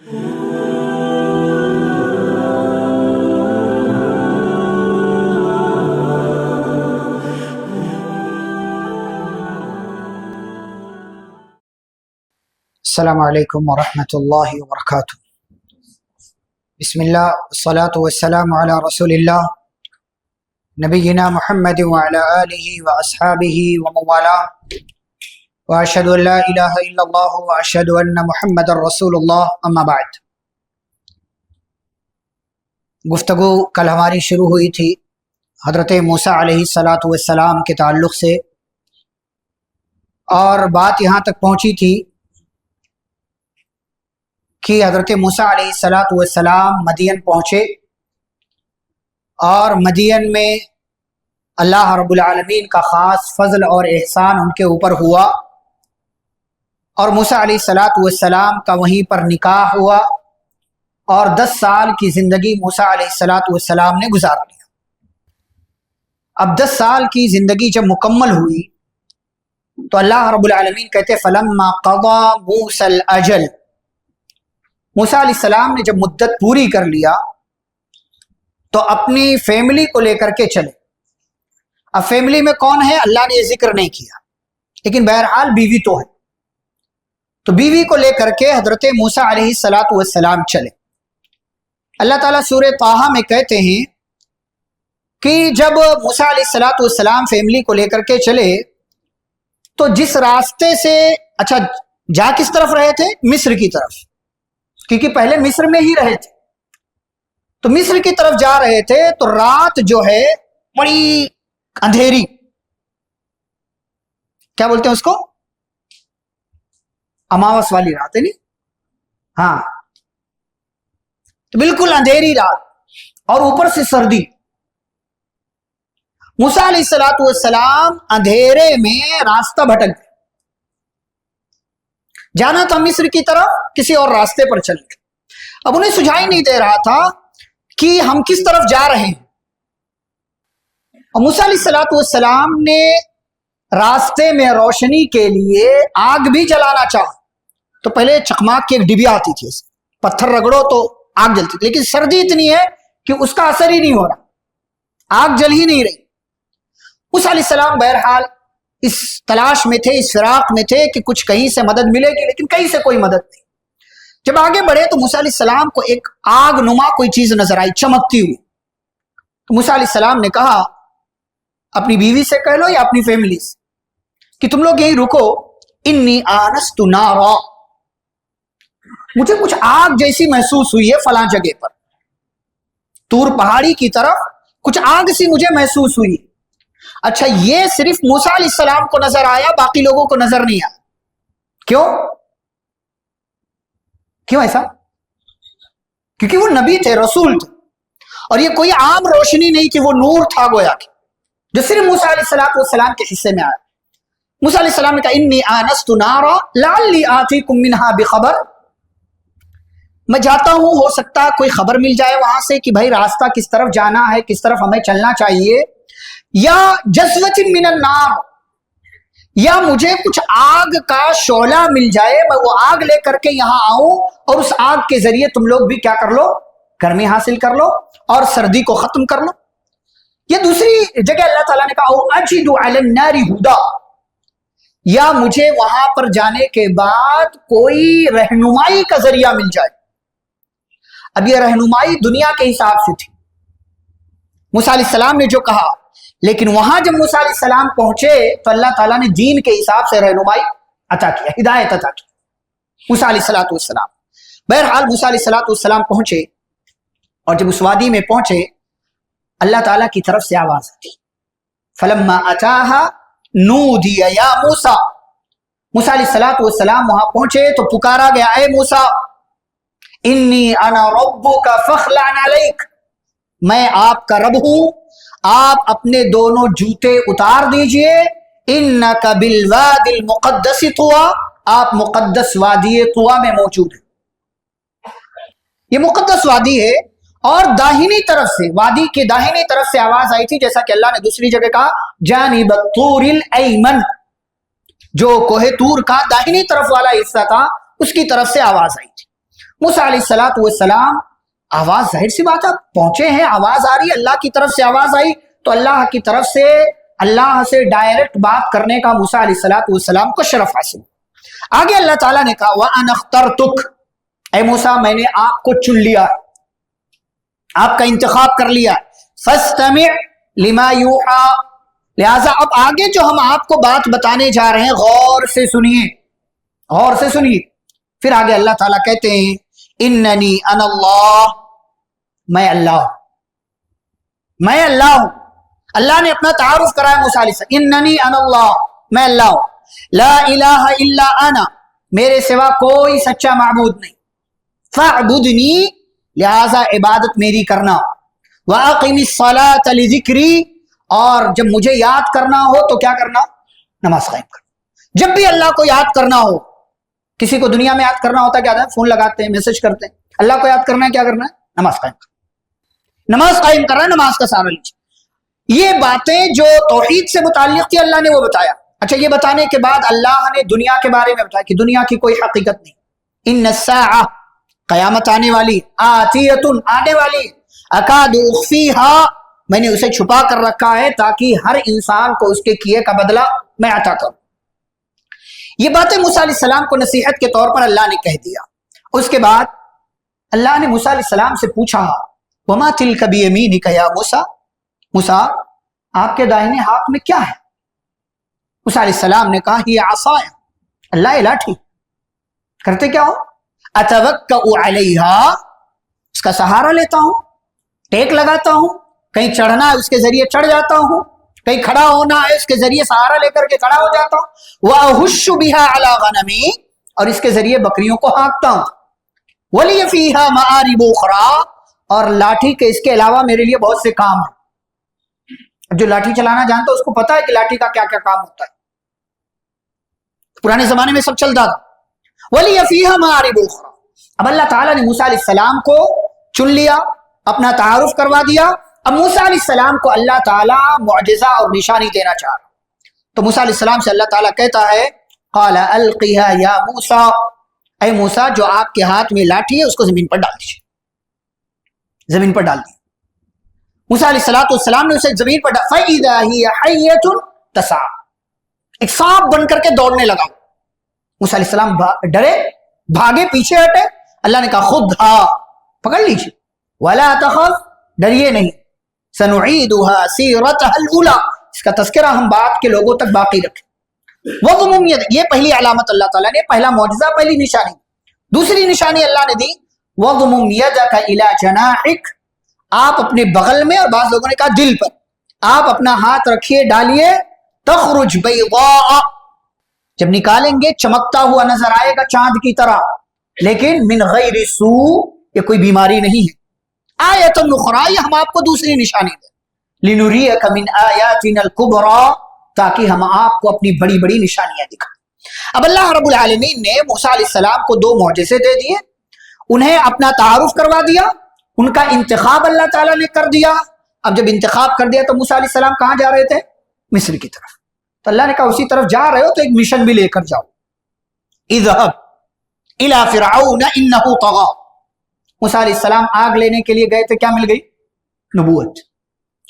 السلام علیکم ورحمۃ اللہ وبرکاتہ۔ بسم اللہ والصلاة والسلام علی رسول اللہ نبینا محمد وعلی آلہ واصحابہ ومن والاه واشہد ان لا الہ الا اللہ واشہد ان محمد رسول اللہ، اما بعد۔ گفتگو کل ہماری شروع ہوئی تھی حضرت موسیٰ علیہ السلام کے تعلق سے، اور بات یہاں تک پہنچی تھی کہ حضرت موسیٰ علیہ السلام مدین پہنچے، اور مدین میں اللہ رب العالمین کا خاص فضل اور احسان ان کے اوپر ہوا، اور موسیٰ علیہ السلام کا وہیں پر نکاح ہوا، اور 10 سال کی زندگی موسیٰ علیہ السلام نے گزار لیا۔ اب 10 سال کی زندگی جب مکمل ہوئی تو اللہ رب العالمین کہتے فلما قضا موسیٰ الاجل، موسیٰ علیہ السلام نے جب مدت پوری کر لیا تو اپنی فیملی کو لے کر کے چلے۔ اب فیملی میں کون ہے اللہ نے یہ ذکر نہیں کیا، لیکن بہرحال بیوی تو ہے، تو بیوی کو لے کر کے حضرت موسیٰ علیہ السلام چلے۔ اللہ تعالیٰ سورہ طٰہٰ میں کہتے ہیں کہ جب موسیٰ علیہ السلام فیملی کو لے کر کے چلے تو جس راستے سے جا کس طرف رہے تھے؟ مصر کی طرف، کیونکہ پہلے مصر میں ہی رہے تھے، تو مصر کی طرف جا رہے تھے تو رات جو ہے بڑی اندھیری، کیا بولتے ہیں اس کو؟ اماوس والی رات ہے نہیں؟ ہاں، تو بالکل اندھیری رات اور اوپر سے سردی۔ موسیٰ علیہ السلام اندھیرے میں راستہ بھٹک گئے، جانا تھا مصر کی طرف، کسی اور راستے پر چل گئے۔ اب انہیں سجھائی نہیں دے رہا تھا کہ ہم کس طرف جا رہے ہیں، اور موسیٰ علیہ السلام نے راستے میں روشنی کے لیے آگ بھی جلانا چاہا، تو پہلے چکماک کی ایک ڈبیا آتی تھی، پتھر رگڑو تو آگ جلتی تھی، لیکن سردی اتنی ہے کہ اس کا اثر ہی نہیں ہو رہا، آگ جل ہی نہیں رہی۔ موسیٰ علیہ السلام بہرحال اس تلاش میں تھے، اس فراق میں تھے کہ کچھ کہیں سے مدد ملے گی، لیکن کہیں سے کوئی مدد نہیں۔ جب آگے بڑھے تو موسیٰ علیہ السلام کو ایک آگ نما کوئی چیز نظر آئی چمکتی ہوئی، تو موسیٰ علیہ السلام نے کہا اپنی بیوی سے کہہ لو یا اپنی فیملی سے کہ تم لوگ یہیں رکو، انی آنست نارا، مجھے کچھ آگ جیسی محسوس ہوئی ہے فلاں جگہ پر، طور پہاڑی کی طرف کچھ آگ سی مجھے محسوس ہوئی۔ اچھا، یہ صرف موسیٰ علیہ السلام کو نظر آیا، باقی لوگوں کو نظر نہیں آیا، کیوں ایسا؟ کیونکہ وہ نبی تھے، رسول تھے، اور یہ کوئی عام روشنی نہیں کہ وہ نور تھا گویا کہ جو صرف موسیٰ علیہ السلام کے حصے میں آیا۔ موسیٰ علیہ السلام نے کہا انی آنست نارا لعلی آتیکم منہا بخبر، میں جاتا ہوں، ہو سکتا کوئی خبر مل جائے وہاں سے کہ بھائی راستہ کس طرف جانا ہے، کس طرف ہمیں چلنا چاہیے، یا جذوۃ من النار، یا مجھے کچھ آگ کا شعلہ مل جائے، میں وہ آگ لے کر کے یہاں آؤں اور اس آگ کے ذریعے تم لوگ بھی کیا کر لو، گرمی حاصل کر لو اور سردی کو ختم کر لو۔ یہ دوسری جگہ اللہ تعالیٰ نے کہا او اجد علی النار ہدا، یا مجھے وہاں پر جانے کے بعد کوئی رہنمائی کا ذریعہ مل جائے۔ اب یہ رہنمائی دنیا کے حساب سے تھی، موسیٰ علیہ السلام نے جو کہا، لیکن وہاں جب موسیٰ علیہ السلام پہنچے تو اللہ تعالیٰ نے دین کے حساب سے رہنمائی عطا کیا، ہدایت عطا کی موسیٰ علیہ السلام۔ بہرحال موسیٰ علیہ السلام پہنچے، اور جب اس وادی میں پہنچے اللہ تعالیٰ کی طرف سے آواز آتی فلما اتاہا نودی یا موسیٰ، موسیٰ علیہ السلام وہاں پہنچے تو پکارا گیا اے موسیٰ انی انا ربک فاخلع علیک، میں آپ کا رب ہوں، آپ اپنے دونوں جوتے اتار دیجئے، انک بالواد المقدس طویٰ، آپ مقدس وادی طویٰ میں موجود ہیں۔ یہ مقدس وادی ہے، اور داہنی طرف سے، وادی کے داہنی طرف سے آواز آئی تھی، جیسا کہ اللہ نے دوسری جگہ کہا جانب الطور الایمن، جو کوہ طور کا داہنی طرف والا حصہ تھا اس کی طرف سے آواز آئی تھی۔ موسیٰ علیہ الصلوۃ والسلام آواز ظاہر سی بات ہے پہنچے ہیں, آواز آ رہی ہے, اللہ کی طرف سے آواز آئی تو اللہ کی طرف سے اللہ سے ڈائریکٹ بات کرنے کا موسیٰ علیہ الصلوۃ والسلام کو شرف حاصل. آگے اللہ تعالیٰ نے کہا وَأَنَا اخْتَرْتُكَ, اے موسیٰ میں نے آپ کو چن لیا, آپ کا انتخاب کر لیا. فَاسْتَمِعْ لِمَا يُوحَىٰ, لہٰذا اب آگے جو ہم آپ کو بات بتانے جا رہے ہیں غور سے سنیے, غور سے سنیے. پھر آگے اللہ تعالیٰ کہتے ہیں اِنَّنِي أَنَا اللَّهُ, میں اللہ ہوں, میں اللہ ہوں. اللہ نے اپنا تعارف کرایا موسیٰ علیہ السلام, اِنَّنِي أَنَا اللَّهُ, میں اللہ ہوں. لا الہ الا انا, میرے سوا کوئی سچا معبود نہیں. فاعبدنی, لہذا عبادت میری کرنا. واقم الصلاۃ لذکری, اور جب مجھے یاد کرنا ہو تو کیا کرنا, نماز قائم کرنا. جب بھی اللہ کو یاد کرنا ہو, کسی کو دنیا میں یاد کرنا ہوتا ہے کیا, فون لگاتے ہیں, میسج کرتے ہیں. اللہ کو یاد کرنا ہے کیا کرنا ہے, نماز قائم کرنا. نماز قائم کرنا, نماز کا سہارا لیجیے. یہ باتیں جو توحید سے متعلق تھی اللہ نے وہ بتایا. اچھا, یہ بتانے کے بعد اللہ نے دنیا کے بارے میں بتایا کہ دنیا کی کوئی حقیقت نہیں. ان الساعہ, قیامت آنے والی, آتیۃ, آنے والی, اکاد اخفیہا, میں نے اسے چھپا کر رکھا ہے تاکہ ہر انسان کو اس کے کیے کا بدلہ میں عطا کروں. یہ باتیں موسیٰ علیہ السلام کو نصیحت کے طور پر اللہ نے کہہ دیا. اس کے بعد اللہ نے موسیٰ علیہ السلام سے پوچھا وما تلک بیمینک یا موسیٰ, موسیٰ آپ کے دائنے ہاتھ میں کیا ہے؟ موسیٰ علیہ السلام نے کہا ہی عصای, اللہ یہ لاٹھی. کرتے کیا ہو؟ اتوکأ علیہا, اس کا سہارا لیتا ہوں, ٹیک لگاتا ہوں, کہیں چڑھنا ہے اس کے ذریعے چڑھ جاتا ہوں, کہیں کھڑا ہونا ہے اس کے ذریعے سہارا لے کر کے کھڑا ہو جاتا ہوں. وَأَهُشُّ بِهَا عَلَىٰ غَنَمِي, اور اس کے ذریعے بکریوں کو ہانکتا ہوں. وَلِيَ فِيهَا مَآرِبُ أُخْرَىٰ, اور لاٹھی کے اس کے علاوہ میرے لیے بہت سے کام ہیں. جو لاٹھی چلانا جانتا ہے اس کو پتا ہے کہ لاٹھی کا کیا کیا کام ہوتا ہے, پرانے زمانے میں سب چلتا تھا. وَلِيَ فِيهَا مَآرِبُ أُخْرَىٰ. اب اللہ تعالیٰ نے موسیٰ علیہ السلام کو چن لیا, اپنا تعارف کروا دیا. اب موسیٰ علیہ السلام کو اللہ تعالیٰ معجزہ اور نشانی دینا چاہ رہا. تو موسیٰ علیہ السلام سے اللہ تعالیٰ کہتا ہے قال القیہا یا موسیٰ, اے موسیٰ جو آپ کے ہاتھ میں لاٹھی ہے اس کو زمین پر ڈال دیجیے. زمین پر ڈال دی. موسیٰ علیہ السلام نے اسے زمین پر ڈال. فَإِذَا هِيَ حَيَّةٌ تَسْعَىٰ, ایک سانپ بن کر کے دوڑنے لگا. موسیٰ علیہ السلام ڈرے, بھاگے, پیچھے ہٹے. اللہ نے کہا خُذْهَا, پکڑ لیجیے. وَلَا تَخَفْ, ڈریے نہیں. سَنُعِيدُهَا سِيرَتَهَا الْأُولَىٰ, اس کا تذکرہ ہم بعد کے لوگوں تک باقی رکھیں. وَضْمُمْ يَدَكَ, یہ پہلی علامت اللہ تعالیٰ نے, پہلا معجزہ, پہلی نشانی. دوسری نشانی اللہ نے دی وَضْمُمْ يَدَكَ إِلَىٰ جَنَاحِكَ, آپ اپنے بغل میں, اور بعض لوگوں نے کہا دل پر, آپ اپنا ہاتھ رکھیے, ڈالیے. تخرج بیضاء, جب نکالیں گے چمکتا ہوا نظر آئے گا چاند کی طرح, لیکن من غیر سوء, یہ کوئی بیماری نہیں ہے. آیۃ اخری, یہ ہم آپ کو دوسری نشانی دیں. لنریک من آیاتنا الکبریٰ, تاکہ ہم آپ کو اپنی بڑی بڑی نشانیاں دکھائیں. اب اللہ رب العالمین نے موسیٰ علیہ السلام کو دو معجزے دے دیے, انہیں اپنا تعارف کروا دیا, ان کا انتخاب اللہ تعالیٰ نے کر دیا. اب جب انتخاب کر دیا تو موسیٰ علیہ السلام کہاں جا رہے تھے؟ مصر کی طرف. تو اللہ نے کہا اسی طرف جا رہے ہو تو ایک مشن بھی لے کر جاؤ. اذهب الى فرعون انه طغى, موسیٰ علیہ السلام آگ لینے کے لیے گئے تھے, کیا مل گئی؟ نبوت.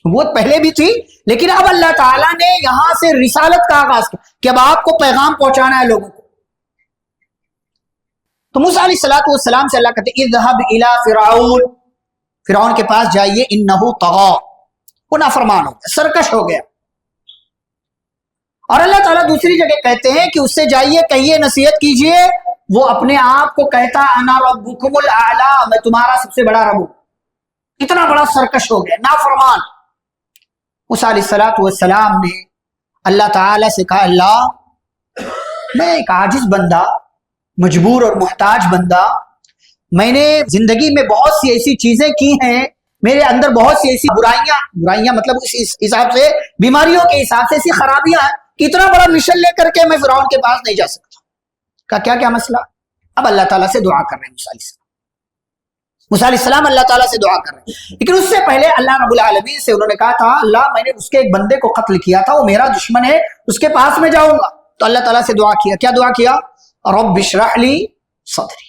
نبوت پہلے بھی تھی, لیکن اب اللہ تعالیٰ نے یہاں سے رسالت کا آغاز کیا کہ اب آپ کو پیغام پہنچانا ہے لوگوں کو. تو موسیٰ علیہ السلام سے اللہ کہتے اذهب الى فرعون, فرعون کے پاس جائیے, انه طغى, وہ نافرمان ہو گیا, سرکش ہو گیا. اور اللہ تعالیٰ دوسری جگہ کہتے ہیں کہ اس سے جائیے, کہیے, نصیحت کیجئے, وہ اپنے آپ کو کہتا انا ربکم الاعلی, میں تمہارا سب سے بڑا رب ہوں. اتنا بڑا سرکش ہو گیا, نافرمان. موسیٰ علیہ السلام نے اللہ تعالیٰ سے کہا اللہ میں ایک عاجز بندہ, مجبور اور محتاج بندہ, میں نے زندگی میں بہت سی ایسی چیزیں کی ہیں, میرے اندر بہت سی ایسی برائیاں مطلب اس حساب سے بیماریوں کے حساب سے ایسی خرابیاں ہیں کہ اتنا بڑا مشن لے کر کے میں فرعون کے پاس نہیں جا سکتا. کہا کیا مسئلہ؟ اب اللہ تعالیٰ سے دعا کر رہے ہیں موسیٰ علیہ السلام اللہ تعالیٰ سے دعا کر رہے ہیں. لیکن اس سے پہلے اللہ رب العالمین سے انہوں نے کہا تھا اللہ میں نے اس کے ایک بندے کو قتل کیا تھا, وہ میرا دشمن ہے, اس کے پاس میں جاؤں گا. تو اللہ تعالیٰ سے دعا کیا, کیا دعا کیا؟ رب اشرح لی صدری,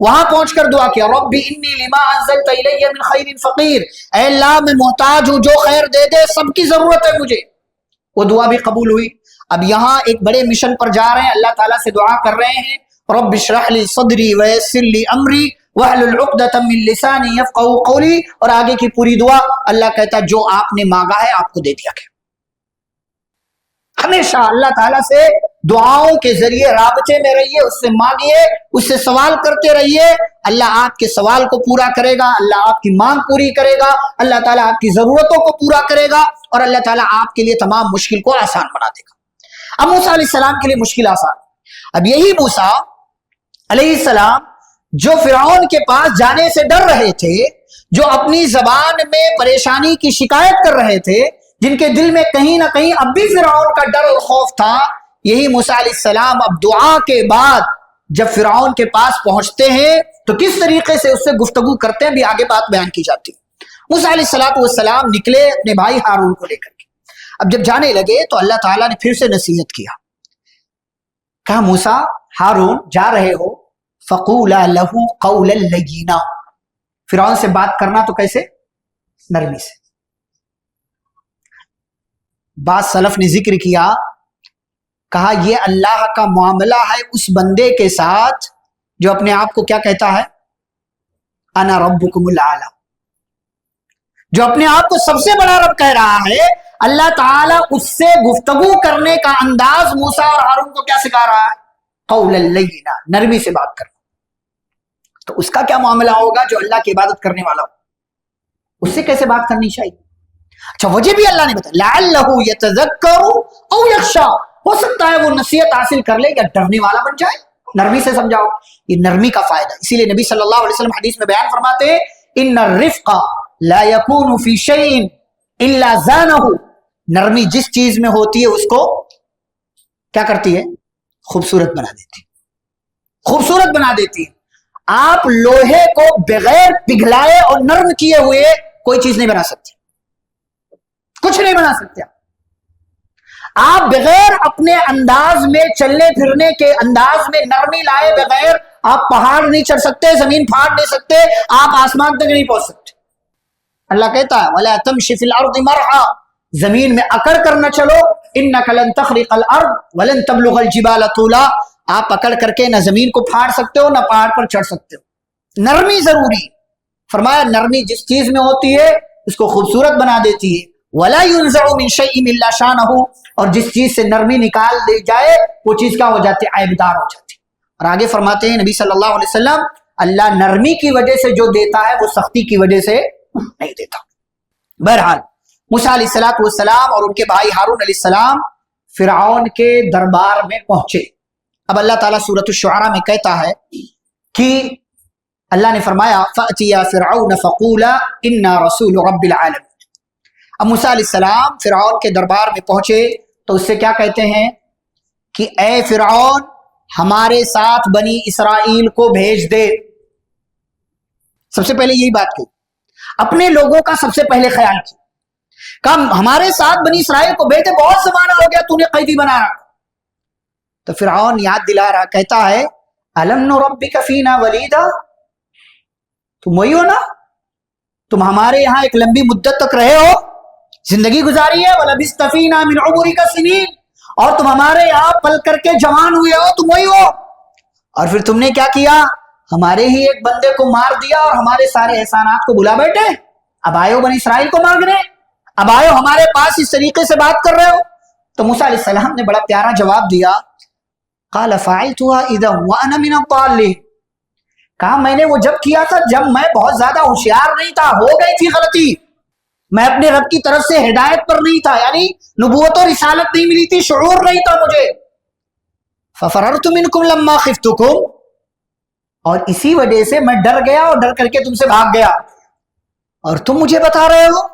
وہاں پہنچ کر دعا کیا ربی انی لما انزلت الی من خیر فقیر، اے اللہ میں محتاج ہوں، جو خیر دے دے، سب کی ضرورت ہے مجھے۔ وہ دعا بھی قبول ہوئی۔ اب یہاں ایک بڑے مشن پر جا رہے ہیں، اللہ تعالیٰ سے دعا کر رہے ہیں رب اشرح لی صدری ویسر لی امری واحلل عقدۃ من لسانی یفقہوا قولی، اور آگے کی پوری دعا اللہ کہتا ہے جو آپ نے مانگا ہے آپ کو دے دیا گیا۔ ہمیشہ اللہ تعالیٰ سے دعاؤں کے ذریعے رابطے میں رہیے، اس سے مانگیے، اس سے سوال کرتے رہیے، اللہ آپ کے سوال کو پورا کرے گا، اللہ آپ کی مانگ پوری کرے گا، اللہ تعالیٰ آپ کی ضرورتوں کو پورا کرے گا، اور اللہ تعالیٰ آپ کے لیے تمام مشکل کو آسان بنا دے گا۔ اب موسیٰ علیہ السلام کے لیے مشکل آسان۔ اب یہی موسیٰ علیہ السلام جو فرعون کے پاس جانے سے ڈر رہے تھے، جو اپنی زبان میں پریشانی کی شکایت کر رہے تھے، جن کے دل میں کہیں نہ کہیں اب بھی فرعون کا ڈر اور خوف تھا، یہی موسیٰ علیہ السلام اب دعا کے بعد جب فرعون کے پاس پہنچتے ہیں تو کس طریقے سے اس سے گفتگو کرتے ہیں بھی آگے بات بیان کی جاتی ہے۔ موسیٰ علیہ السلام نکلے اپنے بھائی ہارون کو لے کر کے۔ اب جب جانے لگے تو اللہ تعالیٰ نے پھر سے نصیحت کیا، کہا موسیٰ ہارون جا رہے ہو فقولا لہ قولا لینا، فرعون سے بات کرنا تو کیسے؟ نرمی سے۔ بعض سلف نے ذکر کیا، کہا یہ اللہ کا معاملہ ہے اس بندے کے ساتھ جو اپنے آپ کو کیا کہتا ہے؟ انا ربکم الاعلی، جو اپنے آپ کو سب سے بڑا رب کہہ رہا ہے، اللہ تعالیٰ اس سے گفتگو کرنے کا انداز موسیٰ اور ہارون کو کیا سکھا رہا ہے؟ قولا لینا، نرمی سے بات کرنا۔ تو اس کا کیا معاملہ ہوگا جو اللہ کی عبادت کرنے والا ہو، اس سے کیسے بات کرنی چاہیے؟ اچھا وجہ بھی اللہ نے بتایا، لعلہ یتذکر او یخشی، ہو سکتا ہے وہ نصیحت حاصل کر لے یا ڈرنے والا بن جائے۔ نرمی سے سمجھاؤ، یہ نرمی کا فائدہ۔ اسی لیے نبی صلی اللہ علیہ وسلم حدیث میں بیان فرماتے ہیں ان الرفق لا يكون في شيء الا زانه، نرمی جس چیز میں ہوتی ہے اس کو کیا کرتی ہے؟ خوبصورت بنا دیتی ہے، خوبصورت بنا دیتی ہے۔ آپ لوہے کو بغیر پگھلائے اور نرم کیے ہوئے کوئی چیز نہیں بنا سکتے، کچھ نہیں بنا سکتے۔ آپ بغیر اپنے انداز میں چلنے پھرنے کے انداز میں نرمی لائے بغیر آپ پہاڑ نہیں چڑھ سکتے، زمین پھاڑ نہیں سکتے، آپ آسمان تک نہیں پہنچ سکتے۔ اللہ کہتا ہے وَلَا تَمْشِ فِي الْأَرْضِ مَرْحًا، زمین میں اکڑ کر نہ چلو، إِنَّكَ لَن تَخْرِقَ الْأَرْضَ وَلَن تَبْلُغَ الْجِبَالَ طُولًا، آپ اکڑ کر کے نہ زمین کو پھاڑ سکتے ہو نہ پہاڑ پر چڑھ سکتے ہو۔ نرمی ضروری، فرمایا نرمی جس چیز میں ہوتی ہے اس کو خوبصورت بنا دیتی ہے۔ وَلَا يُنزَعُ مِن شَيْءٍ إِلَّا شَانَهُ، اور جس چیز سے نرمی نکال دی جائے وہ چیز کیا ہو جاتی ہے؟ عیبدار ہو جاتی ہے۔ اور آگے فرماتے ہیں نبی صلی اللہ علیہ وسلم اللہ نرمی کی وجہ سے جو دیتا ہے وہ سختی کی وجہ سے نہیں دیتا۔ بہرحال موسیٰ علیہ السلام اور ان کے بھائی ہارون علیہ السلام فرعون کے دربار میں پہنچے۔ اب اللہ تعالیٰ سورۃ الشعراء میں کہتا ہے کہ اللہ نے فرمایا فَأْتِيَا فِرْعَوْنَ فَقُولَا إِنَّا رَسُولُ رَبِّ الْعَالَمِينَ۔ اب موسیٰ علیہ السلام فرعون کے دربار میں پہنچے تو اس سے کیا کہتے ہیں کہ اے فرعون ہمارے ساتھ بنی اسرائیل کو بھیج دے۔ سب سے پہلے یہی بات کی، اپنے لوگوں کا سب سے پہلے خیال کیا، کہا ہمارے ساتھ بنی اسرائیل کو بھیج دے، بہت زمانہ ہو گیا تو نے قیدی بنا رکھا۔ تو فرعون یاد دلا رہا، کہتا ہے الم نربک فینا ولیدا، تم وہی ہو نا، تم ہمارے یہاں ایک لمبی مدت تک رہے ہو، زندگی گزاری ہے، وَلَبِثْتَ فِينَا مِنْ عُمُرِكَ سِنِينَ، اور تم ہمارے یہاں پل کر کے جوان ہوئے ہو، تم وہی ہو۔ اور پھر تم نے کیا کیا؟ ہمارے ہی ایک بندے کو مار دیا اور ہمارے سارے احسانات کو بھلا بیٹھے، اب آئے ہو بنی اسرائیل کو مانگنے، اب آئے ہو ہمارے پاس اس طریقے سے بات کر رہے ہو۔ تو موسیٰ علیہ السلام نے بڑا پیارا جواب دیا، قَالَ فَعِلْتُهَا إِذًا وَأَنَا مِنَ الضَّالِّينَ، کہا میں نے وہ جب کیا تھا جب میں بہت زیادہ ہوشیار نہیں تھا، ہو گئی تھی غلطی، میں اپنے رب کی طرف سے ہدایت پر نہیں تھا، یعنی نبوت و رسالت نہیں ملی تھی، شعور نہیں تھا مجھے۔ فَفَرَرْتُ مِنْكُمْ لَمَّا خِفْتُكُمْ، اور اسی وجہ سے میں ڈر گیا اور ڈر کر کے تم سے بھاگ گیا، اور تم مجھے بتا رہے ہو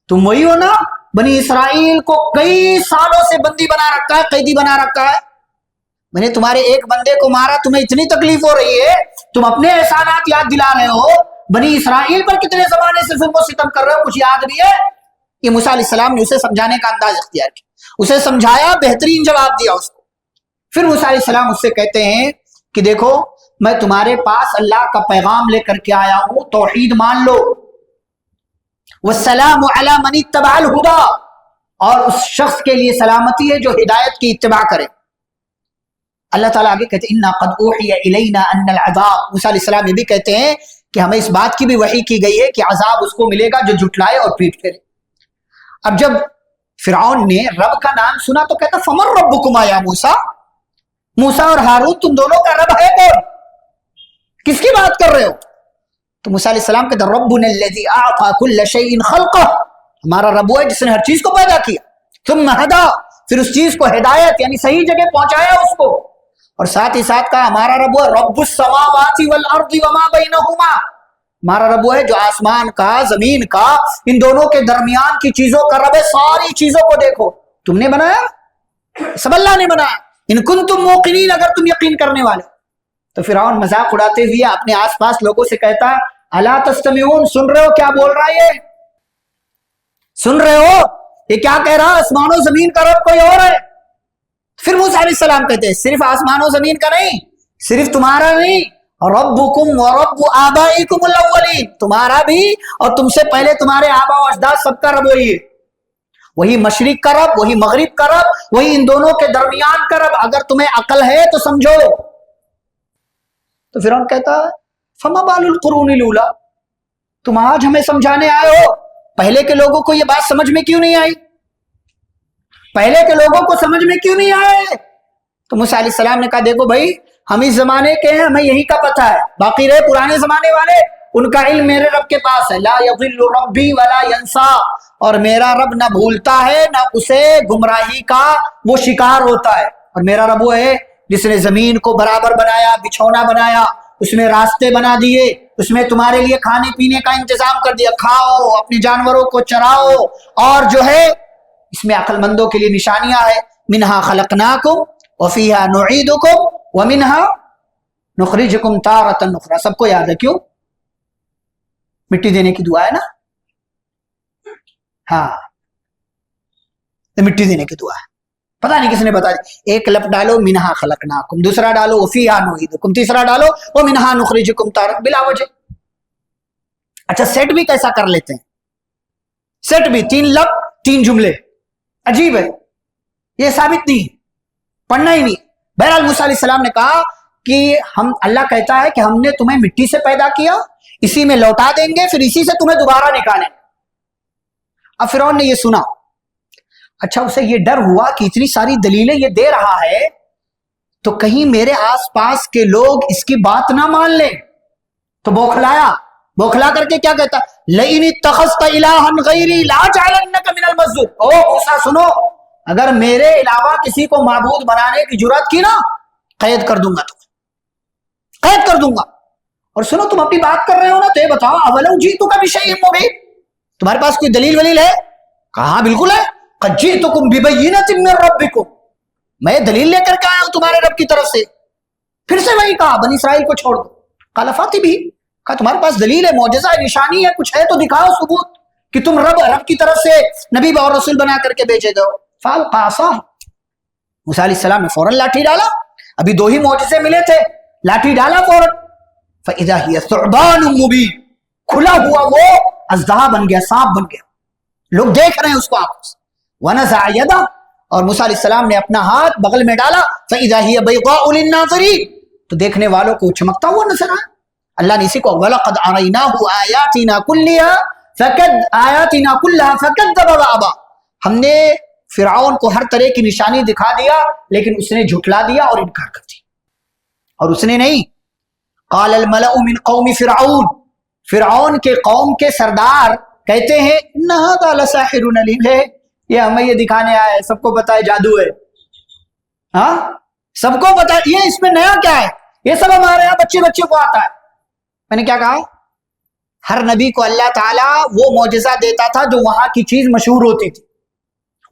تم وہی ہو نا، بنی اسرائیل کو کئی سالوں سے بندی بنا رکھا ہے، قیدی بنا رکھا ہے، میں نے تمہارے ایک بندے کو مارا، تمہیں اتنی تکلیف ہو رہی ہے، تم اپنے احسانات یاد دلا رہے ہو، بنی اسرائیل پر کتنے زمانے سے ظلم و ستم کر رہے ہو، کچھ یاد بھی ہے؟ یہ موسیٰ علیہ السلام نے اسے سمجھانے کا انداز اختیار کیا، اسے سمجھایا، بہترین جواب دیا اس کو۔ پھر موسیٰ علیہ السلام اس سے کہتے ہیں کہ دیکھو میں تمہارے پاس اللہ کا پیغام لے کر کے آیا ہوں، توحید مان لو، والسلام علی من اتبع الہدا، اور اس شخص کے لیے سلامتی ہے جو ہدایت کی اتباع کرے۔ اللہ تعالیٰ آگے کہتے ہیں اِنَّا قَدْ أُوحِيَ إِلَيْنَا أَنَّ الْعَذَابَ، موسیٰ علیہ السلام یہ بھی کہتے ہیں کہ ہمیں اس بات کی بھی وحی کی گئی ہے کہ عذاب اس کو ملے گا جو جھٹلائے اور پیٹ پھیرے۔ اب جب فرعون نے رب کا نام سنا تو کہتا فَمَن رَبُّكُمَا يَا موسیٰ، موسیٰ اور ہارون تم دونوں کا رب ہے کون؟ کس کی بات کر رہے ہو؟ تو موسیٰ علیہ السلام کہتا ربنا الذی اعطى كل شيء خلقه، ہمارا رب وہ ہے جس نے ہر چیز کو پیدا کیا، ثم ہدا، پھر اس چیز کو ہدایت یعنی صحیح جگہ پہنچایا اس کو، اور ساتھ ہی ساتھ کہا ہمارا رب وہ ہے رب السماوات والارض وما بینہما، ہمارا رب وہ ہے جو آسمان کا زمین کا ان دونوں کے درمیان کی چیزوں کا رب ہے، ساری چیزوں کو دیکھو، تم نے بنایا، سب اللہ نے بنایا، ان کنتم موقنین، اگر تم یقین کرنے والے۔ تو فرعون مذاق اڑاتے ہوئے اپنے آس پاس لوگوں سے کہتا الا تستمعون، سن رہے ہو کیا بول رہا ہے یہ؟ سن رہے ہو یہ کیا کہہ رہا؟ آسمان و زمین کا رب کوئی اور ہے۔ پھر موسیٰ علیہ السلام کہتے ہیں صرف آسمان و زمین کا نہیں، صرف تمہارا نہیں، ربکم ورب آبائکم الاولین، تمہارا بھی اور تم سے پہلے تمہارے آبا و اجداد سب کا رب وہی ہے، وہی مشرق کا رب، وہی مغرب کا رب، وہی ان دونوں کے درمیان کا رب، اگر تمہیں عقل ہے تو سمجھو۔ تو فرعون کہتا فما بال القرون الاولی، تم آج ہمیں سمجھانے آئے ہو، پہلے کے لوگوں کو یہ بات سمجھ میں کیوں نہیں آئی؟ پہلے کے لوگوں کو سمجھ میں کیوں نہیں آئے؟ تو موسیٰ علیہ السلام نے کہا دیکھو بھائی ہم اس زمانے کے ہیں، ہمیں یہی کا پتہ ہے، باقی رہے پرانے زمانے والے ان کا علم میرے رب کے پاس ہے، لا یضل ربی ولا ینسا، اور میرا رب نہ بھولتا ہے نہ اسے گمراہی کا وہ شکار ہوتا ہے، اور میرا رب وہ ہے جس نے زمین کو برابر بنایا، بچھونا بنایا، اس میں راستے بنا دیے، اس میں تمہارے لیے کھانے پینے کا انتظام کر دیا، کھاؤ اپنے جانوروں کو چراؤ، اور جو ہے اس میں عقل مندوں کے لیے نشانیاں ہیں، منہا خلقناکم وفیہا نعیدکم ومنہا نخرجکم تارۃ اخری، سب کو یاد ہے کیوں؟ مٹی دینے کی دعا ہے نا، ہاں مٹی دینے کی دعا ہے، پتہ نہیں کس نے بتا دی، ایک لفظ ڈالو منہا خلقناکم، دوسرا ڈالو وفیہا نعیدکم، تیسرا ڈالو ومنہا نخرجکم تارۃ، بلا وجہ۔ اچھا سیٹ بھی کیسا کر لیتے ہیں، سیٹ بھی 3 لفظ 3 جملے، عجیب ہے، یہ ثابت نہیں، پڑھنا ہی نہیں۔ بہرحال موسیٰ علیہ السلام نے کہا کہ اللہ کہتا ہے کہ ہم نے تمہیں مٹی سے پیدا کیا، اسی میں لوٹا دیں گے، پھر اسی سے تمہیں دوبارہ نکالیں۔ اب فرعون نے یہ سنا، اچھا اسے یہ ڈر ہوا کہ اتنی ساری دلیلیں یہ دے رہا ہے تو کہیں میرے آس پاس کے لوگ اس کی بات نہ مان لیں، تو بوکھلا کر کے کیا کہتا لئن اتخذت الہا غیری لاجعلنک من المسجونین، او موسیٰ سنو، اگر میرے علاوہ کسی کو معبود بنانے کی جرات کی نا قید کر دوں گا، تمہیں قید کر دوں گا۔ اور سنو تم اپنی بات کر رہے ہو نا تو یہ بتاؤ اولو جئتک بشیء مبین، تمہارے پاس کوئی دلیل ولیل ہے؟ کہاں بالکل ہے، قد جئتکم ببینۃ من ربکم، میں دلیل لے کر کے آیا ہوں تمہارے رب کی طرف سے۔ پھر سے وہی کہا بنی اسرائیل کو چھوڑ دو، قال فأت بہ، کہا تمہارے پاس دلیل ہے، معجزہ ہے، نشانی ہے، کچھ ہے تو دکھاؤ ثبوت کہ تم رب کی طرف سے نبی اور رسول بنا کر کے بھیجے گئے ہو۔ فألقى عصاه، موسیٰ علیہ السلام نے فوراً لاٹھی ڈالا، ابھی 2 ہی معجزے ملے تھے، لاٹھی ڈالا فوراً، فإذا هي ثعبان مبین، کھلا ہوا وہ اژدہا بن گیا، سانپ بن گیا، لوگ دیکھ رہے ہیں اس کو آنکھوں سے۔ ونزع یدہ، اور موسیٰ علیہ السلام نے اپنا ہاتھ بغل میں ڈالا، فإذا هي بیضاء للناظرین، تو دیکھنے والوں کو چمکتا ہوا نظر آیا۔ اللہ نے اسی کو وَلَقَدْ أَرَيْنَاهُ آيَاتِنَا كُلَّهَا فَكَذَّبَ وَأَبَى، ہم نے فرعون کو ہر طرح کی نشانی دکھا دیا لیکن اس نے جھٹلا دیا اور انکار کر دیا، اور اس نے نہیں۔ قال الملأ من قوم فرعون، فرعون کے قوم کے سردار کہتے ہیں ان هذا لساحر علیم، ہے یہ ہمیں یہ دکھانے آیا ہے، سب کو پتا ہے جادو ہے، ہاں سب کو پتا ہے، یہ اس میں نیا کیا ہے، یہ سب ہمارے یہاں بچے کو آتا ہے۔ میں نے کیا کہا، ہر نبی کو اللہ تعالیٰ وہ معجزہ دیتا تھا جو وہاں کی چیز مشہور ہوتی تھی،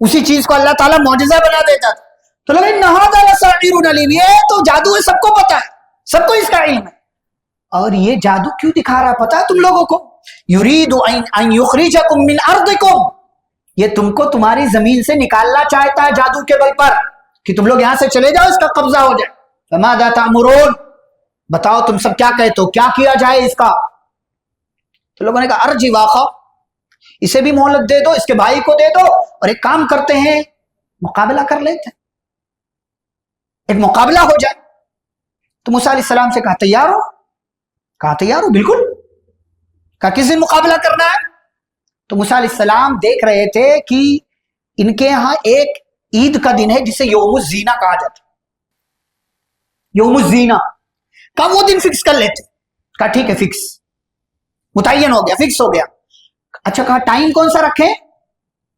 اسی چیز کو اللہ تعالیٰ معجزہ بنا دیتا تھا۔ تو لگا ان ھذا لساحر علیم، یہ تو جادو ہے، سب کو پتا ہے، سب کو اس کا علم ہے۔ اور یہ جادو کیوں دکھا رہا پتا ہے تم لوگوں کو، یرید ان یخرجکم من ارضکم، یہ تم کو تمہاری زمین سے نکالنا چاہتا ہے جادو کے بل پر، کہ تم لوگ یہاں سے چلے جاؤ، اس کا قبضہ ہو جائے۔ فماذا تأمرون، بتاؤ تم سب کیا کہتے ہو, کیا کیا جائے اس کا؟ تو لوگوں نے کہا ارجی واقع, اسے بھی مہلت دے دو, اس کے بھائی کو دے دو, اور ایک کام کرتے ہیں مقابلہ کر لیتے ہیں, ایک مقابلہ ہو جائے. تو موسیٰ علیہ السلام سے کہا تیار ہو؟ کہا تیار ہو بالکل. کہا کس دن مقابلہ کرنا ہے؟ تو موسیٰ علیہ السلام دیکھ رہے تھے کہ ان کے ہاں ایک عید کا دن ہے جسے یوم الزینہ کہا جاتا ہے, یوم الزینہ. کہا وہ دن فکس کر لیتے. کہا ٹھیک ہے, فکس, متعین ہو گیا, فکس ہو گیا. اچھا کہا ٹائم کون سا رکھیں؟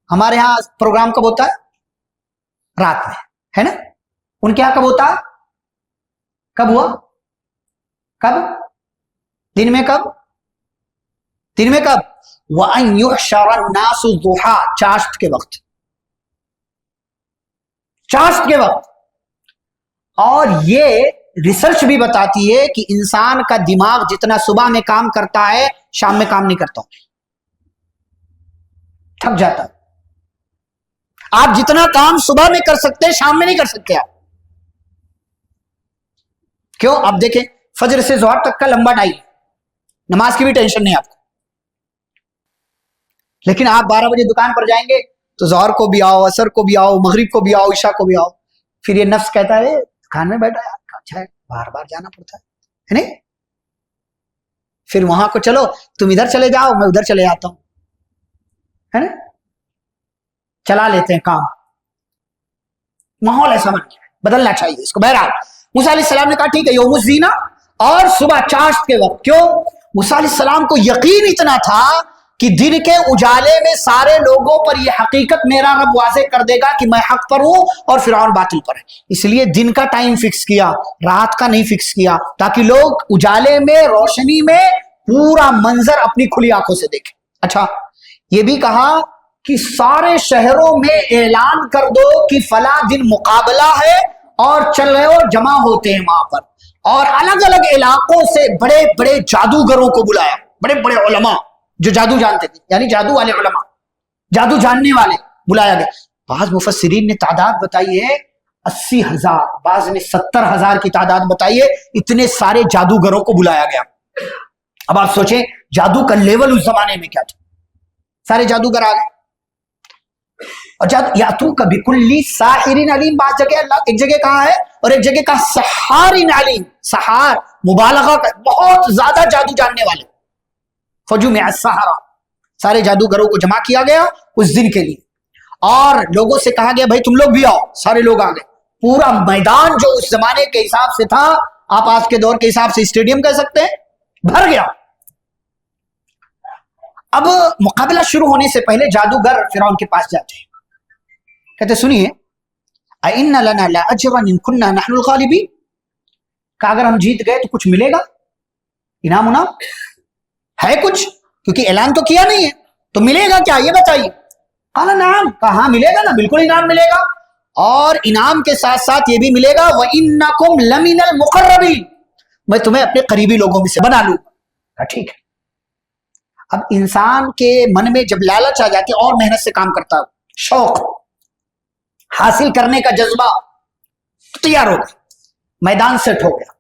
ہمارے ہاں پروگرام کب ہوتا ہے؟ رات میں, ہے نا. ان کے یہاں کب ہوتا ہے؟ کب ہوا؟ کب؟ دن میں کب؟ دن میں کب؟ وَأَن يُحْشَرَ النَّاسُ الضُّحَىٰ, چاشت کے وقت, چاشت کے وقت. اور یہ ریسرچ بھی بتاتی ہے کہ انسان کا دماغ جتنا صبح میں کام کرتا ہے شام میں کام نہیں کرتا, تھک جاتا ہے. آپ جتنا کام صبح میں کر سکتے ہیں شام میں نہیں کر سکتے آپ. کیوں؟ آپ دیکھیں فجر سے ظہر تک کا لمبا ٹائم, نماز کی بھی ٹینشن نہیں آپ کو. لیکن آپ 12 بجے دکان پر جائیں گے تو ظہر کو بھی آؤ, عصر کو بھی آؤ, مغرب کو بھی آؤ, عشاء کو بھی آؤ. پھر یہ نفس کہتا ہے دکان میں بیٹھا ہے, اچھا ہے, بار بار جانا پڑتا ہے نہیں. پھر وہاں کو چلو, تم ادھر چلے جاؤ, میں ادھر چلے جاتا ہوں, ہے نا. چلا لیتے ہیں کام, ماحول ایسا بن گیا, بدلنا چاہیے اس کو. بہرحال موسیٰ علیہ السلام نے کہا ٹھیک ہے یوم الزینہ, اور صبح چاشت کے وقت. کیوں؟ موسیٰ علیہ السلام کو یقین اتنا تھا کہ دن کے اجالے میں سارے لوگوں پر یہ حقیقت میرا رب واضح کر دے گا کہ میں حق پر ہوں اور فرعون باطل پر ہے. اس لیے دن کا ٹائم فکس کیا, رات کا نہیں فکس کیا, تاکہ لوگ اجالے میں, روشنی میں پورا منظر اپنی کھلی آنکھوں سے دیکھیں. اچھا یہ بھی کہا کہ سارے شہروں میں اعلان کر دو کہ فلاں دن مقابلہ ہے, اور چل رہے ہو, جمع ہوتے ہیں وہاں پر. اور الگ الگ علاقوں سے بڑے بڑے جادوگروں کو بلایا, بڑے بڑے علماء جو جادو جانتے تھے, یعنی جادو والے علماء, جادو جاننے والے بلایا گیا. بعض مفسرین نے تعداد بتائی ہے 80,000, بعض نے 70,000 کی تعداد بتائی ہے. اتنے سارے جادوگروں کو بلایا گیا. اب آپ سوچیں جادو کا لیول اس زمانے میں کیا تھا. سارے جادوگر آ گئے, اور یاتو کا بکلی ساحرین علیم. بعض جگہ اللہ ایک جگہ کہا ہے اور ایک جگہ کہا سحارین علیم. سحار مبالغہ کا, بہت زیادہ جادو جاننے والے. فجمع السحرہ, سارے جادوگروں کو جمع کیا گیا اس دن کے لیے, اور لوگوں سے کہا گیا بھائی تم لوگ بھی آؤ. سارے لوگ آ گئے. پورا میدان جو اس زمانے کے حساب سے تھا, آپ آج کے دور کے حساب سے اسٹیڈیم کہہ سکتے ہیں, بھر گیا. اب مقابلہ شروع ہونے سے پہلے جادوگر فرعون کے پاس جاتے ہیں, کہتے سنیے اَإِنَّ لَنَا لَأَجْرًا إِن كُنَّا نَحْنُ الْغَالِبِينَ, کہ اگر ہم جیت گئے تو کچھ ملے گا, انعام انعام ہے کچھ, کیونکہ اعلان تو کیا نہیں ہے, تو ملے گا کیا یہ بتائیے. قال نعم, کہاں ملے گا نا, بالکل انعام ملے گا, اور انعام کے ساتھ ساتھ یہ بھی ملے گا وَإِنَّكُمْ لَمِنَ الْمُقَرَّبِينَ, میں تمہیں اپنے قریبی لوگوں میں سے بنا لوں. ٹھیک ہے. اب انسان کے من میں جب لالچ آ جاتی ہے اور محنت سے کام کرتا ہے, شوق حاصل کرنے کا جذبہ, تو تیار ہو گیا, میدان سیٹ ہو گیا.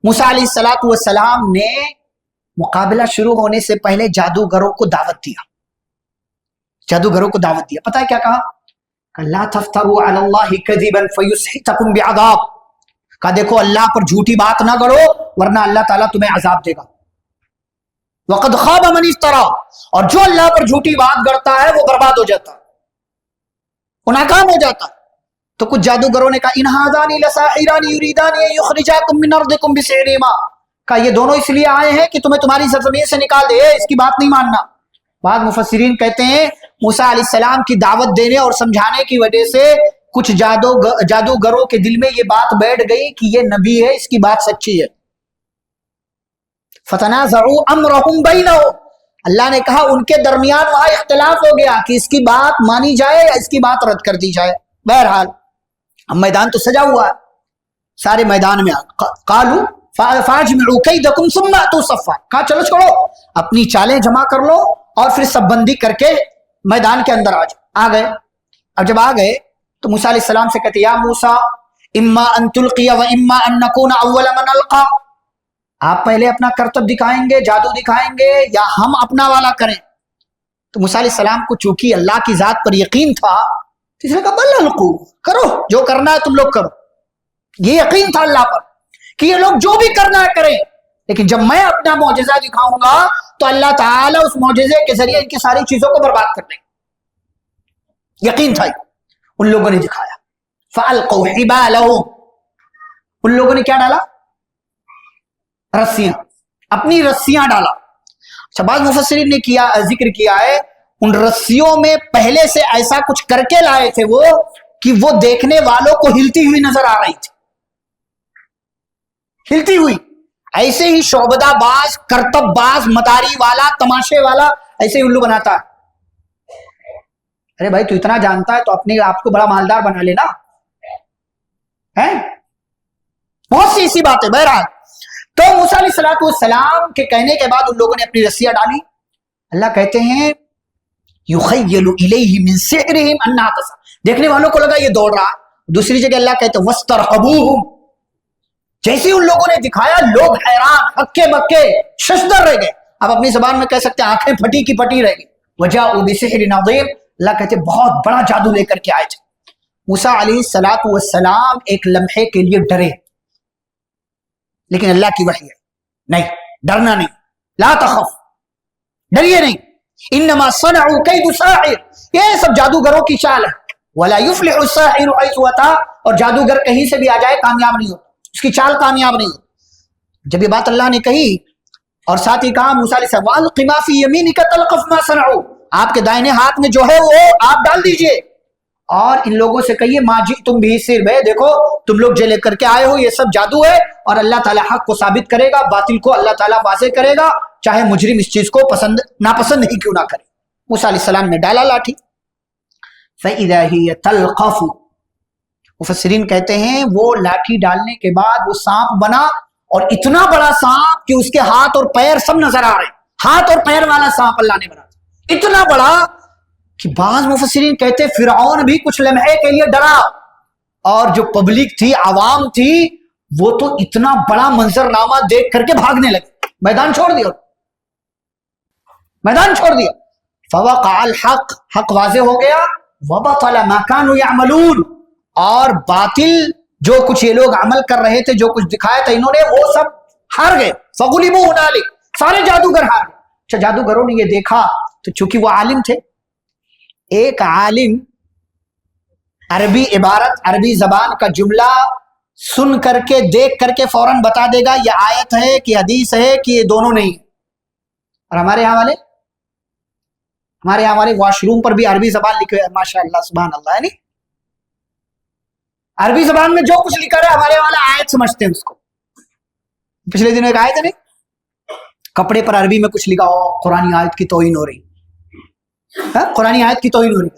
موسیٰ علیہ السلام نے مقابلہ شروع ہونے سے پہلے جادوگروں کو دعوت دیا, جادوگروں کو دعوت دیا. پتہ ہے کیا کہا؟ کہ لا تفتروا علی اللہ کذبا فیسحتکم بعذاب, کہا دیکھو اللہ پر جھوٹی بات نہ کرو ورنہ اللہ تعالیٰ تمہیں عذاب دے گا. وقد خاب من افترا, اور جو اللہ پر جھوٹی بات کرتا ہے وہ برباد ہو جاتا ہے, وہ ناکام ہو جاتا ہے. تو کچھ جادوگروں نے کہا ان ھذان لساحران یریدان ان یخرجاکم من ارضکم بسحرہما, کہا یہ دونوں اس لیے آئے ہیں کہ تمہیں تمہاری سرزمین سے نکال دے, اس کی بات نہیں ماننا. بعض مفسرین کہتے ہیں موسیٰ علیہ السلام کی دعوت دینے اور سمجھانے کی وجہ سے کچھ جادوگروں کے دل میں یہ بات بیٹھ گئی کہ یہ نبی ہے, اس کی بات سچی ہے. فتنازعوا امرهم بینہم, اللہ نے کہا ان کے درمیان وہاں اختلاف ہو گیا کہ اس کی بات مانی جائے یا اس کی بات رد کر دی جائے. بہرحال اب میدان تو سجا ہوا ہے, سارے میدان میں قالوا فاجمعوا کیدکم ثم اتوا صفا, کہا چلو چھوڑو اپنی چالیں جمع کر لو اور پھر سب بندی کر کے میدان کے اندر آ گئے. اب جب آ گئے تو موسیٰ علیہ السلام سے کہتے یا موسیٰ اما ان تلقی و اما ان نکون اول من القا, آپ پہلے اپنا کرتب دکھائیں گے، جادو دکھائیں گے، یا ہم اپنا والا کریں؟ تو موسیٰ علیہ السلام کو چونکہ اللہ کی ذات پر یقین تھا، تو اس نے کہا بل القوا، کرو جو کرنا ہے تم لوگ کرو۔ یہ یقین تھا اللہ پر کہ یہ لوگ جو بھی کرنا ہے کریں، لیکن جب میں اپنا معجزہ دکھاؤں گا تو اللہ تعالیٰ اس معجزے کے ذریعے ان کی ساری چیزوں کو برباد کر دیں گے۔ یقین تھا ان لوگوں نے دکھایا۔ فَأَلْقَوْا حِبَالَهُمْ، ان لوگوں نے کیا ڈالا؟ رسیاں، اپنی رسیاں ڈالا۔ اچھا، بعض مفسرین نے ذکر کیا ہے ان رسیوں میں پہلے سے ایسا کچھ کر کے لائے تھے وہ کہ وہ دیکھنے والوں کو ہلتی ہوئی نظر آ رہی تھی، ہلتی ہوئی۔ ایسے ہی شعبدہ باز، کرتب باز، مداری والا، تماشے والا ایسے ہی الو بناتا ہے۔ ارے بھائی تو اتنا جانتا ہے تو اپنے آپ کو بڑا مالدار بنا لینا ہے۔ بہت سی ایسی باتیں۔ بہرحال تو موسیٰ علیہ السلام کے کہنے کے بعد ان لوگوں نے اپنی رسیاں ڈالی۔ اللہ کہتے ہیں یخیل الیہ من سحرہم انہا تسعی، دیکھنے والوں کو لگا یہ دوڑ رہا۔ دوسری جگہ اللہ کہتے ہیں وسترہبوہم، جیسے ان لوگوں نے دکھایا لوگ حیران، ہکے بکے، ششدر رہ گئے۔ اب اپنی زبان میں کہہ سکتے ہیں آنکھیں پھٹی کی پٹی رہ گئی۔ وجاءوا بسحر عظیم، اللہ کہتے ہیں بہت بڑا جادو لے کر کے آئے تھے۔ موسیٰ علیہ السلام ایک لمحے کے لیے ڈرے، لیکن اللہ کی وحی ہے نہیں، ڈرنا نہیں، لا تخف، ڈریے نہیں۔ انما صنعوا کید ساحر، یہ سب جادوگروں کی چال ہے۔ ولا یفلح الساحر حیث اتی، اور جادوگر کہیں سے بھی آ جائے کامیاب نہیں ہوتا، اس کی چال کامیاب نہیں ہوتی۔ جب یہ بات اللہ نے کہی اور ساتھ ہی کہا موسیٰ علیہ السلام وَأَلْقِ مَا فِي يَمِينِكَ تَلْقَفْ مَا صَنَعُوا، آپ کے دائنے ہاتھ میں جو ہے وہ آپ ڈال دیجئے، اور ان لوگوں سے کہیے ما جئتم بہ سحر، بھائی دیکھو تم لوگ جو لے کر کے آئے ہو یہ سب جادو ہے، اور اللہ تعالیٰ حق کو ثابت کرے گا، باطل کو اللہ تعالیٰ واضح کرے گا، چاہے مجرم اس چیز کو ناپسند ہی کیوں نہ کرے۔ موسیٰ علیہ السلام نے ڈالا لاٹھی، فَإِذَا هِيَ تَلْقَفُ، مفسرین کہتے ہیں وہ لاٹھی ڈالنے کے بعد وہ سانپ بنا، اور اتنا بڑا سانپ کہ اس کے ہاتھ اور پیر سب نظر آ رہے ہیں، ہاتھ اور پیر والا سانپ اللہ نے بنا، اتنا بڑا کہ بعض مفسرین کہتے فرعون بھی کچھ لمحے کے لیے ڈرا، اور جو پبلک تھی، عوام تھی، وہ تو اتنا بڑا منظرنامہ دیکھ کر کے بھاگنے لگے، میدان چھوڑ دیا، میدان چھوڑ دیا۔ فوقع الحق، حق واضح ہو گیا، وبطل ما كانوا يعملون، اور باطل جو کچھ یہ لوگ عمل کر رہے تھے، جو کچھ دکھایا تھا انہوں نے، وہ سب ہار گئے۔ فغلبوا هنالك، سارے جادوگر ہار گئے۔ اچھا، جادوگروں نے یہ دیکھا تو چونکہ وہ عالم تھے، ایک عالم عربی عبارت، عربی زبان کا جملہ سن کر کے، دیکھ کر کے فوراً بتا دے گا یہ آیت ہے کہ حدیث ہے کہ یہ دونوں نہیں۔ اور ہمارے یہاں والے واش روم پر بھی عربی زبان لکھے ہوئے، ماشاء اللہ سبحان اللہ، یعنی عربی زبان میں جو کچھ لکھا ہے ہمارے والا آیت سمجھتے ہیں اس کو۔ پچھلے دنوں ایک آیت ہے نہیں، کپڑے پر عربی میں کچھ لکھا ہو، قرآن آیت کی توہین ہو رہی، قرآن آیت کی توہین ہو رہی۔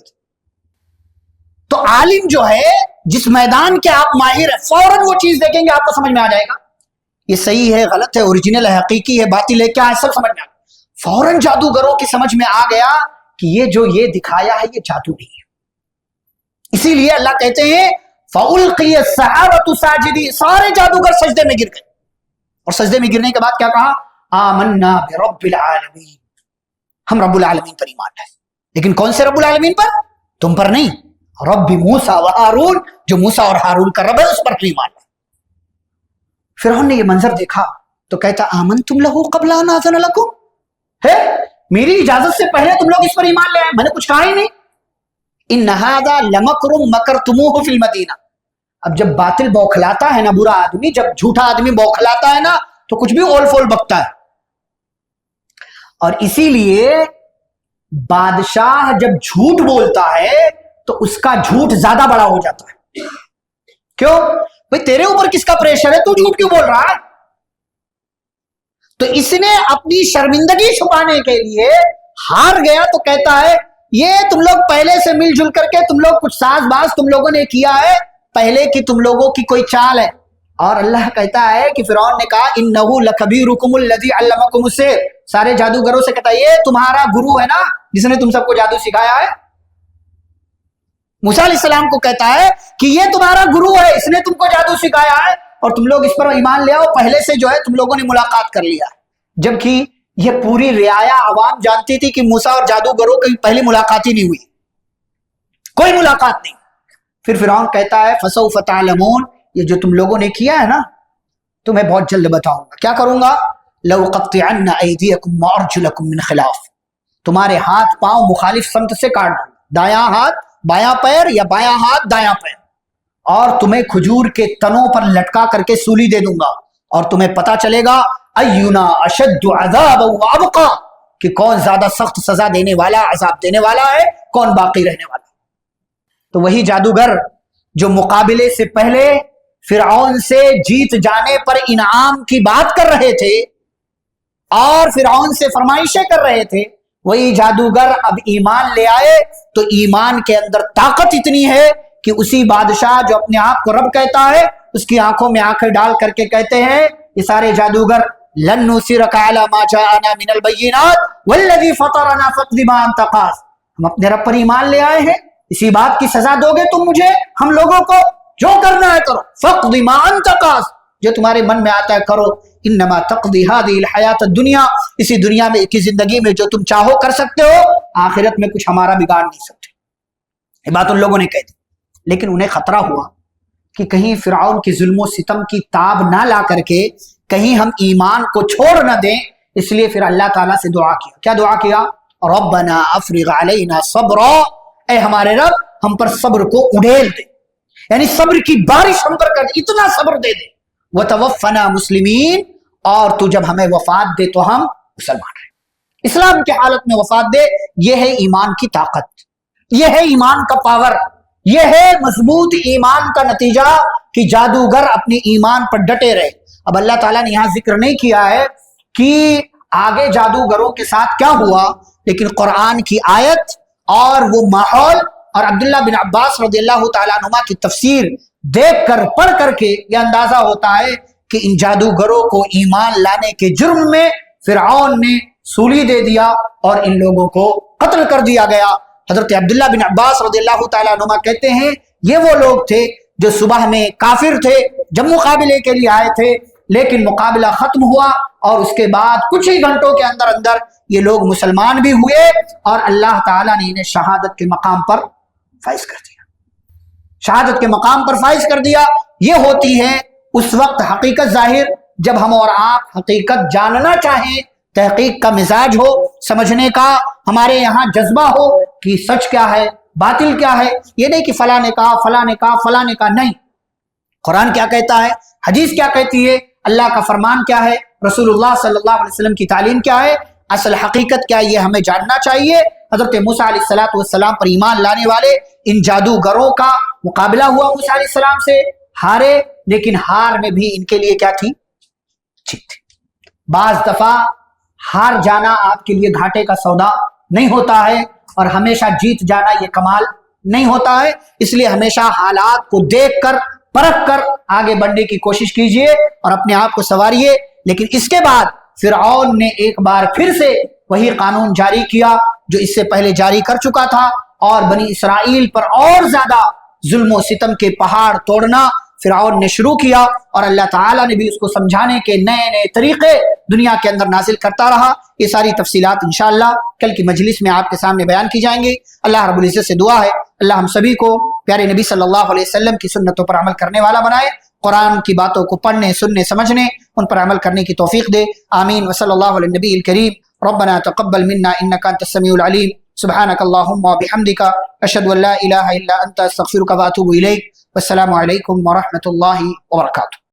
تو عالم جو ہے، جس میدان کے آپ ماہر ہیں، فوراً وہ چیز دیکھیں گے آپ کو سمجھ میں آ جائے گا یہ صحیح ہے، غلط ہے، اوریجنل ہے، حقیقی ہے، باطل ہے، کیا ہے، سب سمجھ میں آ گیا۔ فوراً جادوگروں کی سمجھ میں آ گیا کہ یہ جو یہ دکھایا ہے یہ جادو نہیں ہے۔ اسی لیے اللہ کہتے ہیں فَأُلْقِيَ السَّحَرَةُ سَاجِدِينَ، سارے جادوگر سجدے میں گر گئے، اور سجدے میں گرنے کے بعد کیا کہا؟ آمنا برب العالمین، ہم رب العالمین پر ایمان لائے۔ لیکن کون سے رب العالمین پر؟ تم پر نہیں، رب موسیٰ و ہارون، جو موسیٰ اور ہارون کا رب ہے اس پر ایمان لائے۔ فرعون نے یہ منظر دیکھا تو کہتا آمنتم لہ قبل ان آذن لکم، ہے میری اجازت سے پہلے تم لوگ اس پر ایمان لے آئے، میں نے کچھ کہا ہی نہیں۔ ان ھذا لمکر مکرتموہ فی المدینہ، اب جب باطل بوکھلاتا ہے نا، برا آدمی جب جھوٹا آدمی بوکھلاتا ہے نا تو کچھ بھی اول فول بکتا ہے، اور اسی لیے بادشاہ جب جھوٹ بولتا ہے تو اس کا جھوٹ زیادہ بڑا ہو جاتا ہے۔ کیوں بھئی تیرے اوپر کس کا پریشر ہے، تو جھوٹ کیوں بول رہا ہے؟ تو اس نے اپنی شرمندگی چھپانے کے لیے ہار گیا تو کہتا ہے یہ تم لوگ پہلے سے مل جل کر کے تم لوگ کچھ ساز باز تم لوگوں نے کیا ہے، پہلے کی تم لوگوں کی کوئی چال ہے۔ اور اللہ کہتا ہے کہ فرعون نے کہا انہو لکبیرکم الذی علمکم السحر، سارے جادوگروں سے کہتا ہے یہ تمہارا گرو ہے نا جس نے تم سب کو جادو سکھایا ہے۔ موسیٰ علیہ السلام کو کہتا ہے کہ یہ تمہارا گرو ہے، اس نے تم کو جادو سکھایا ہے، اور تم لوگ اس پر ایمان لے آؤ، پہلے سے جو ہے تم لوگوں نے ملاقات کر لیا ہے، جبکہ یہ پوری رعایا عوام جانتی تھی کہ موسیٰ اور جادوگروں کی پہلی ملاقات ہی نہیں ہوئی، کوئی ملاقات نہیں۔ پھر فرعون کہتا ہے فسوف تعلمون، یہ جو تم لوگوں نے کیا ہے نا تمہیں بہت جلد بتاؤں گا، کیا کروں گا؟ لَأُقَطِّعَنَّ أَيْدِيَكُمْ وَأَرْجُلَكُمْ مِنْ خِلَافٍ، تمہارے ہاتھ پاؤں مخالف سمت سے کاٹ دوں، دایاں ہاتھ بایاں پیر یا بایاں ہاتھ دایاں پیر، اور تمہیں کھجور کے تنوں پر لٹکا کر کے سولی دے دوں گا، اور تمہیں پتا چلے گا اینا اشد عذابا وابقا، کہ کون زیادہ سخت سزا دینے والا، عذاب دینے والا ہے، کون باقی رہنے والا۔ تو وہی جادوگر جو مقابلے سے پہلے فرعون سے جیت جانے پر انعام کی بات کر رہے تھے اور فرعون سے فرمائشیں کر رہے تھے، وہی جادوگر اب ایمان لے آئے تو ایمان کے اندر طاقت اتنی ہے کہ اسی بادشاہ جو اپنے آپ کو رب کہتا ہے اس کی آنکھوں میں آنکھیں ڈال کر کے کہتے ہیں یہ سارے جادوگر لن نصرک علی ما جاءنا من البینات والذی فطرنا فاقض ما انت قاض، ہم اپنے رب پر ایمان لے آئے ہیں، اسی بات کی سزا دو گے تم مجھے، ہم لوگوں کو، جو کرنا ہے کرو، فاقض ما انت قاض، جو تمہارے من میں آتا ہے کرو، انما تقضی هذه الحیات الدنیا، اسی دنیا میں کی زندگی میں جو تم چاہو کر سکتے ہو، آخرت میں کچھ ہمارا بگاڑ نہیں سکتے۔ یہ بات ان لوگوں نے کہہ دی، لیکن انہیں خطرہ ہوا کہ کہیں فرعون کی ظلم و ستم کی تاب نہ لا کر کے کہیں ہم ایمان کو چھوڑ نہ دیں، اس لیے پھر اللہ تعالیٰ سے دعا کیا۔ کیا دعا کیا؟ ربنا افرغ علینا صبرا، اے ہمارے رب ہم پر صبر کو اڑیل دے، یعنی صبر کی بارش ہم پر کر دے، اتنا صبر دے دے، وتوفنا مسلمین، اور تو جب ہمیں وفات دے تو ہم مسلمان رہیں، اسلام کی حالت میں وفات دے۔ یہ ہے ایمان کی طاقت، یہ ہے ایمان کا پاور، یہ ہے مضبوط ایمان کا نتیجہ کہ جادوگر اپنے ایمان پر ڈٹے رہے۔ اب اللہ تعالیٰ نے یہاں ذکر نہیں کیا ہے کہ آگے جادوگروں کے ساتھ کیا ہوا، لیکن قرآن کی آیت اور وہ ماحول اور عبداللہ بن عباس رضی اللہ تعالیٰ عنہما کی تفسیر دیکھ کر پڑھ کر کے یہ اندازہ ہوتا ہے کہ ان جادوگروں کو ایمان لانے کے جرم میں فرعون نے سولی دے دیا اور ان لوگوں کو قتل کر دیا گیا۔ حضرت عبداللہ بن عباس رضی اللہ تعالیٰ عنہما کہتے ہیں یہ وہ لوگ تھے جو صبح میں کافر تھے، جب مقابلے کے لیے آئے تھے، لیکن مقابلہ ختم ہوا اور اس کے بعد کچھ ہی گھنٹوں کے اندر اندر یہ لوگ مسلمان بھی ہوئے اور اللہ تعالیٰ نے انہیں شہادت کے مقام پر فائز کر دیا، شہادت کے مقام پر فائز کر دیا۔ یہ ہوتی ہے اس وقت حقیقت ظاہر جب ہم اور آپ حقیقت جاننا چاہیں، تحقیق کا مزاج ہو، سمجھنے کا ہمارے یہاں جذبہ ہو کہ سچ کیا ہے، باطل کیا ہے۔ یہ نہیں کہ فلاں نے کہا فلاں نے کہا فلاں نے کہا، نہیں، قرآن کیا کہتا ہے، حدیث کیا کہتی ہے، اللہ کا فرمان کیا ہے، رسول اللہ صلی اللہ علیہ وسلم کی تعلیم کیا ہے، اصل حقیقت کیا ہے، یہ ہمیں جاننا چاہیے۔ حضرت موسیٰ علیہ السلام پر ایمان لانے والے ان جادوگروں کا مقابلہ ہوا، موسیٰ علیہ السلام سے ہارے، لیکن ہار میں بھی ان کے لیے کیا تھی؟ جیت تھی۔ بعض دفعہ ہار جانا آپ کے لیے گھاٹے کا سودا نہیں ہوتا ہے، اور ہمیشہ جیت جانا یہ کمال نہیں ہوتا ہے، اس لیے ہمیشہ حالات کو دیکھ کر پرکھ کر آگے بڑھنے کی کوشش کیجئے اور اپنے آپ کو سنواریے۔ لیکن اس کے بعد فرعون نے ایک بار پھر سے وہی قانون جاری کیا جو اس سے پہلے جاری کر چکا تھا، اور بنی اسرائیل پر اور زیادہ ظلم و ستم کے پہاڑ توڑنا فرعون نے شروع کیا، اور اللہ تعالیٰ نے بھی اس کو سمجھانے کے نئے نئے طریقے دنیا کے اندر نازل کرتا رہا۔ یہ ساری تفصیلات انشاءاللہ کل کی مجلس میں آپ کے سامنے بیان کی جائیں گی۔ اللہ رب العزت سے دعا ہے اللہ ہم سبھی کو پیارے نبی صلی اللہ علیہ وسلم کی سنتوں پر عمل کرنے والا بنائے، قرآن کی باتوں کو پڑھنے، سننے، سمجھنے، ان پر عمل کرنے کی توفیق دے، آمین۔ وصلی اللہ علی النبی الکریم۔ ربنا تقبل منا انک انت السمیع العلیم، سبحانک اللہم وبحمدک، اشہد ان لا الہ الا انت، استغفرک واتوب الیک۔ والسلام علیکم ورحمۃ اللہ وبرکاتہ۔